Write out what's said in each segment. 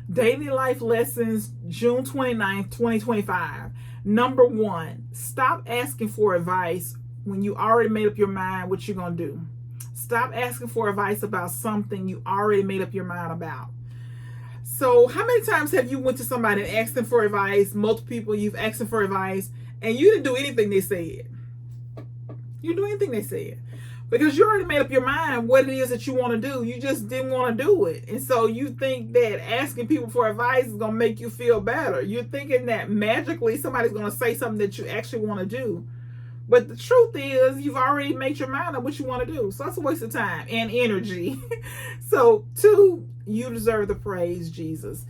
Daily life lessons, June 29th, 2025. Number one, stop asking for advice when you already made up your mind what you're going to do. Stop asking for advice about something you already made up your mind about. So how many times have you went to somebody and asked them for advice? Multiple people you've asked them for advice and you didn't do anything they said. You do anything they said. Because you already made up your mind what it is that you want to do. You just didn't want to do it. And so you think that asking people for advice is going to make you feel better. You're thinking that magically somebody's going to say something that you actually want to do. But the truth is, you've already made your mind up what you want to do. So that's a waste of time and energy. So, two, you deserve the praise, Jesus.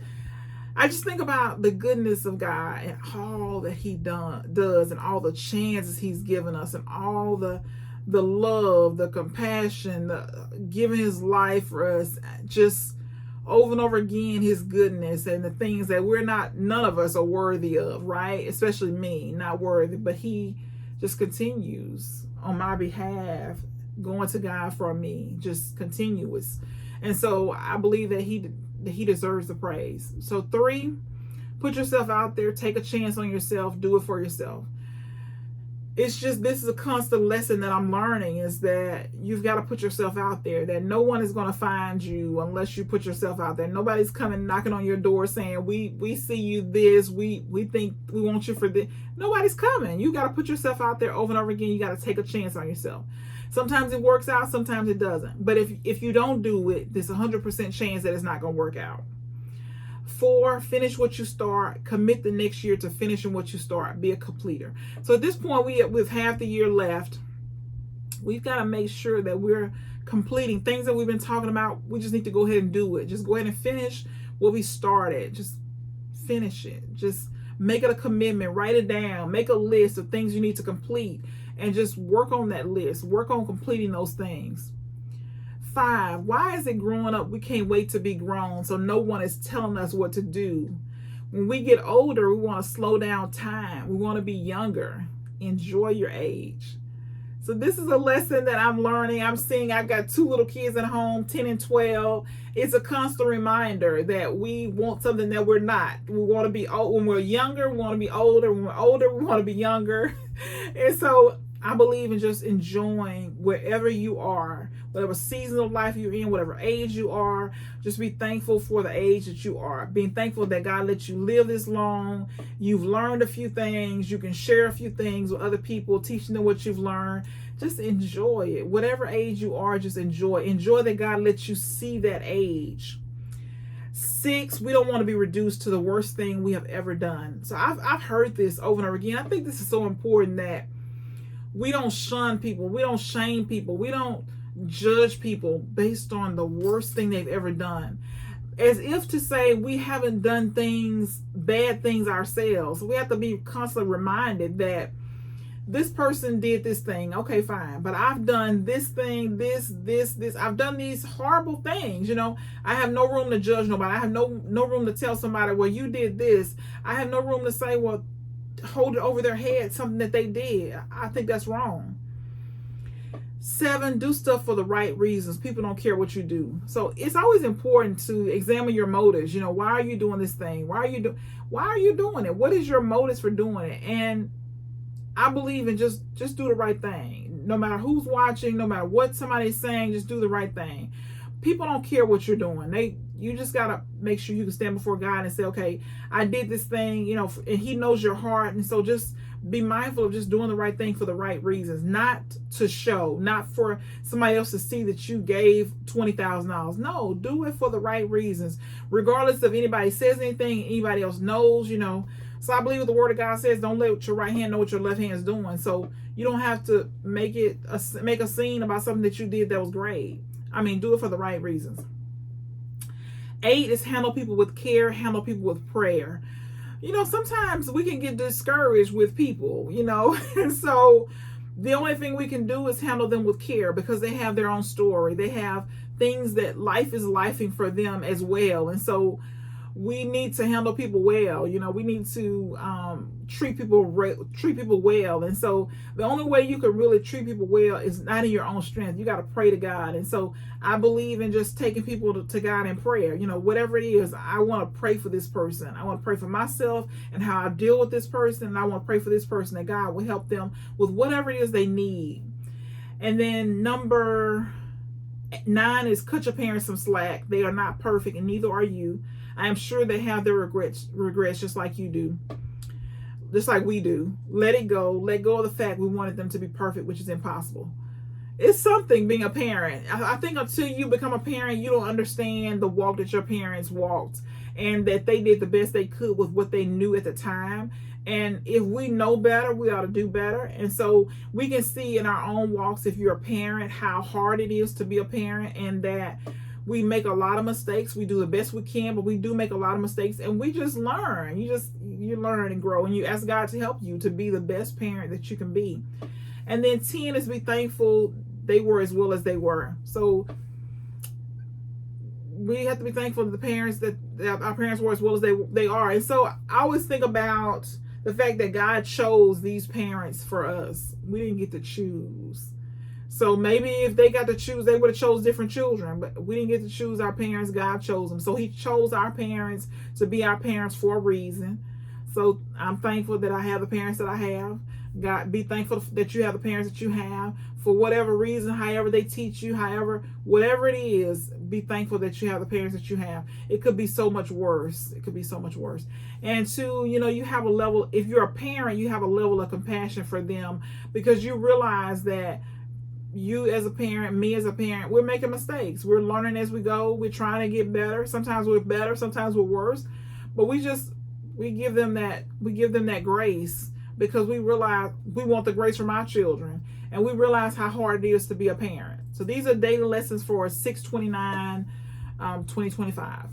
I just think about the goodness of God and all that He does and all the chances He's given us and all the love, the compassion, the giving His life for us, just over and over again, His goodness and the things that none of us are worthy of, right? Especially me, not worthy, but He just continues on my behalf, going to God for me, just continuous. And so I believe that He deserves the praise. So three, put yourself out there, take a chance on yourself, do it for yourself. It's just, this is a constant lesson that I'm learning, is that you've got to put yourself out there, that no one is going to find you unless you put yourself out there. Nobody's coming knocking on your door saying, we see you this, we think we want you for this. Nobody's coming. You got to put yourself out there over and over again. You got to take a chance on yourself. Sometimes it works out, sometimes it doesn't. But if you don't do it, there's a 100% chance that it's not going to work out. 4, finish what you start. Commit the next year to finishing what you start. Be a completer. So at this point, with half the year left, we've got to make sure that we're completing things that we've been talking about. We just need to go ahead and do it. Just go ahead and finish what we started. Just finish it. Just make it a commitment. Write it down. Make a list of things you need to complete and just work on that list. Work on completing those things. 5, why is it growing up we can't wait to be grown, so no one is telling us what to do? When we get older, we want to slow down time. We want to be younger. Enjoy your age. So this is a lesson that I'm learning. I'm seeing I've got 2 little kids at home, 10 and 12. It's a constant reminder that we want something that we're not. We want to be old. When we're younger, we want to be older. When we're older, we want to be younger. And so I believe in just enjoying wherever you are, whatever season of life you're in, whatever age you are. Just be thankful for the age that you are. Being thankful that God let you live this long. You've learned a few things. You can share a few things with other people, teaching them what you've learned. Just enjoy it. Whatever age you are, just enjoy. Enjoy that God lets you see that age. 6, we don't want to be reduced to the worst thing we have ever done. So I've heard this over and over again. I think this is so important that we don't shun people. We don't shame people. We don't judge people based on the worst thing they've ever done. As if to say we haven't done bad things ourselves. We have to be constantly reminded that this person did this thing. Okay, fine. But I've done this thing, this. I've done these horrible things. I have no room to judge nobody. I have no room to tell somebody, well, you did this. I have no room to say, well, hold it over their head, something that they did. I think that's wrong. 7, do stuff for the right reasons. People don't care what you do. So it's always important to examine your motives. Why are you doing this thing? Why are you doing it? What is your motives for doing it? And I believe in just do the right thing. No matter who's watching, no matter what somebody's saying, just do the right thing. People don't care what you're doing. You just got to make sure you can stand before God and say, okay, I did this thing, and He knows your heart. And so just be mindful of just doing the right thing for the right reasons, not to show, not for somebody else to see that you gave $20,000. No, do it for the right reasons, regardless if anybody says anything, anybody else knows, So I believe what the Word of God says, don't let your right hand know what your left hand is doing. So you don't have to make a scene about something that you did that was great. Do it for the right reasons. 8 is handle people with care, handle people with prayer. Sometimes we can get discouraged with people, and so the only thing we can do is handle them with care because they have their own story. They have things that life is lifing for them as well. And so we need to handle people well. You know, we need to treat people well. And so the only way you can really treat people well is not in your own strength. You got to pray to God. And so I believe in just taking people to God in prayer. You know, whatever it is, I want to pray for this person. I want to pray for myself and how I deal with this person. And I want to pray for this person that God will help them with whatever it is they need. And then number 9 is cut your parents some slack. They are not perfect, and neither are you. I am sure they have their regrets just like you do, just like we do. Let it go. Let go of the fact we wanted them to be perfect, which is impossible. It's something being a parent. I think until you become a parent, you don't understand the walk that your parents walked, and that they did the best they could with what they knew at the time. And if we know better, we ought to do better. And so we can see in our own walks, if you're a parent, how hard it is to be a parent, and that we make a lot of mistakes. We do the best we can, but we do make a lot of mistakes, and we just learn. You learn and grow, and you ask God to help you to be the best parent that you can be. And then 10 is be thankful they were as well as they were. So we have to be thankful to the parents that our parents were as well as they are. And so I always think about the fact that God chose these parents for us. We didn't get to choose. So maybe if they got to choose, they would have chose different children, but we didn't get to choose our parents. God chose them. So he chose our parents to be our parents for a reason. So I'm thankful that I have the parents that I have. God, be thankful that you have the parents that you have for whatever reason, however they teach you, whatever it is, be thankful that you have the parents that you have. It could be so much worse. It could be so much worse. And 2, you have a level, if you're a parent, you have a level of compassion for them, because you realize that you as a parent, me as a parent, we're making mistakes. We're learning as we go. We're trying to get better. Sometimes we're better, sometimes we're worse. But we give them that grace, because we realize we want the grace from our children, and we realize how hard it is to be a parent. So these are daily lessons for 6/29, 2025.